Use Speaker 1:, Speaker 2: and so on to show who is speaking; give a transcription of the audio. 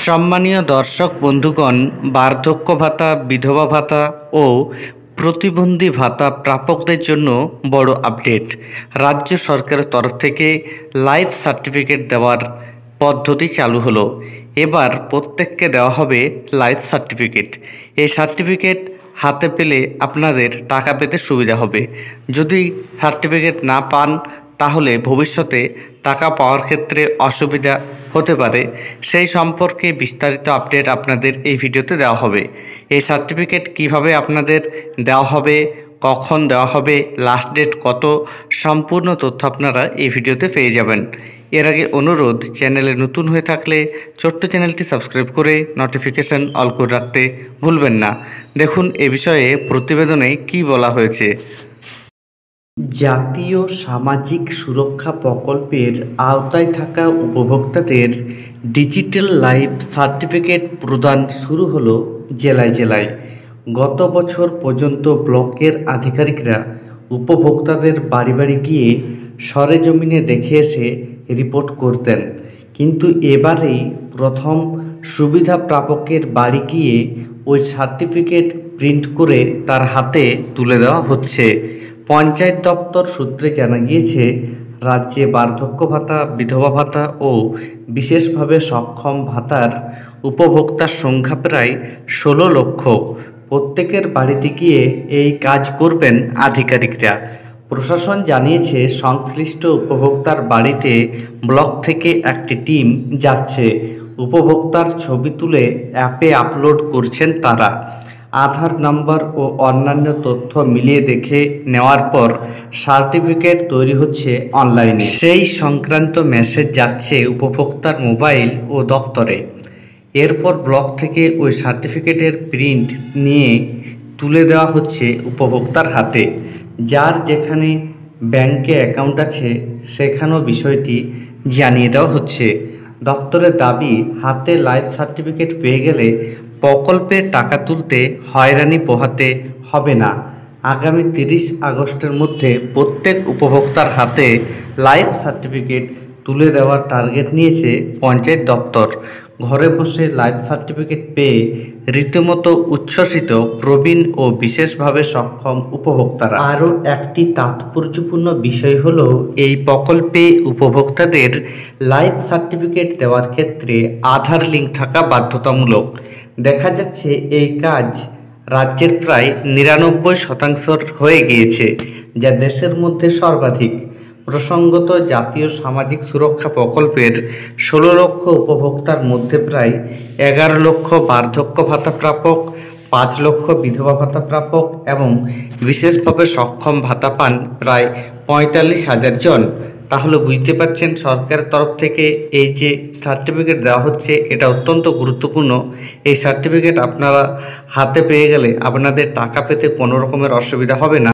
Speaker 1: সম্মানীয় দর্শক বন্ধুগণ, বার্ধক্য ভাতা, বিধবা ভাতা ও প্রতিবন্ধী ভাতা প্রাপকদের জন্য বড় আপডেট। রাজ্য সরকারের তরফ থেকে লাইফ সার্টিফিকেট দেওয়ার পদ্ধতি চালু হলো। এবার প্রত্যেককে দেওয়া হবে লাইফ সার্টিফিকেট। এই সার্টিফিকেট হাতে পেলে আপনাদের টাকা পেতে সুবিধা হবে। যদি সার্টিফিকেট না পান তাহলে ভবিষ্যতে টাকা পাওয়ার ক্ষেত্রে অসুবিধা হতে পারে। সেই সম্পর্কে বিস্তারিত আপডেট আপনাদের এই ভিডিওতে দেওয়া হবে। এই সার্টিফিকেট কিভাবে আপনাদের দেওয়া হবে, কখন দেওয়া হবে, লাস্ট ডেট কত, সম্পূর্ণ তথ্য আপনারা এই ভিডিওতে পেয়ে যাবেন। এর আগে অনুরোধ, চ্যানেলে নতুন হয়ে থাকলে ছোট্ট চ্যানেলটি সাবস্ক্রাইব করে নোটিফিকেশান অল করে রাখতে ভুলবেন না। দেখুন এ বিষয়ে প্রতিবেদনে কি বলা হয়েছে। জাতীয় সামাজিক সুরক্ষা প্রকল্পের আওতায় থাকা উপভোক্তাদের ডিজিটাল লাইফ সার্টিফিকেট প্রদান শুরু হলো জেলায় জেলায়। গত বছর পর্যন্ত ব্লকের আধিকারিকরা উপভোক্তাদের বাড়ি বাড়ি গিয়ে সরেজমিনে দেখে এসে রিপোর্ট করতেন, কিন্তু এবারেই প্রথম সুবিধা প্রাপকের বাড়ি গিয়ে ওই সার্টিফিকেট প্রিন্ট করে তার হাতে তুলে দেওয়া হচ্ছে। পঞ্চায়েত দপ্তর সূত্রে জানা গিয়েছে, রাজ্যে বার্ধক্য ভাতা, বিধবা ভাতা ও বিশেষভাবে সক্ষম ভাতার উপভোক্তার সংখ্যা প্রায় 16 লক্ষ। প্রত্যেকের বাড়িতে গিয়ে এই কাজ করবেন আধিকারিকরা। প্রশাসন জানিয়েছে, সংশ্লিষ্ট উপভোক্তার বাড়িতে ব্লক থেকে একটি টিম যাচ্ছে। উপভোক্তার ছবি তুলে অ্যাপে আপলোড করছেন তারা। আধার নাম্বার ও অন্যান্য তথ্য মিলিয়ে দেখে নেওয়ার পর সার্টিফিকেট তৈরি হচ্ছে অনলাইনে। সেই সংক্রান্ত মেসেজ যাচ্ছে উপভোক্তার মোবাইল ও দপ্তরে। এরপর ব্লক থেকে ওই সার্টিফিকেটের প্রিন্ট নিয়ে তুলে দেওয়া হচ্ছে উপভোক্তার হাতে। যার যেখানে ব্যাংকে অ্যাকাউন্ট আছে সেখানেও বিষয়টি জানিয়ে দেওয়া হচ্ছে। দপ্তরের দাবি, হাতে লাইফ সার্টিফিকেট পেয়ে গেলে প্রকল্পে টাকা তুলতে হয়রানি পোহাতে হবে না। আগামী 30 আগস্টের মধ্যে প্রত্যেক উপভোক্তার হাতে লাইফ সার্টিফিকেট তুলে দেওয়ার টার্গেট নিয়েছে পঞ্চায়েত দপ্তর। ঘরে বসে লাইফ সার্টিফিকেট পেয়ে রীতিমতো উচ্ছ্বসিত প্রবীণ ও বিশেষভাবে সক্ষম উপভোক্তারা। আরও একটি তাৎপর্যপূর্ণ বিষয় হলো, এই প্রকল্পে উপভোক্তাদের লাইফ সার্টিফিকেট দেওয়ার ক্ষেত্রে আধার লিঙ্ক থাকা বাধ্যতামূলক। দেখা যাচ্ছে এই কাজ রাজ্যের প্রায় 99% হয়ে গিয়েছে, যা দেশের মধ্যে সর্বাধিক। প্রসঙ্গত, জাতীয় সামাজিক সুরক্ষা প্রকল্পের 16 লক্ষ উপভোক্তার মধ্যে প্রায় 11 লক্ষ বার্ধক্য ভাতা প্রাপক, 5 লক্ষ বিধবা ভাতা প্রাপক এবং বিশেষভাবে সক্ষম ভাতা পান প্রায় 45,000 জন। তাহলে বুঝতে পারছেন, সরকারের তরফ থেকে এই যে সার্টিফিকেট দেওয়া হচ্ছে এটা অত্যন্ত গুরুত্বপূর্ণ। এই সার্টিফিকেট আপনারা হাতে পেয়ে গেলে আপনাদের টাকা পেতে কোনো রকমের অসুবিধা হবে না।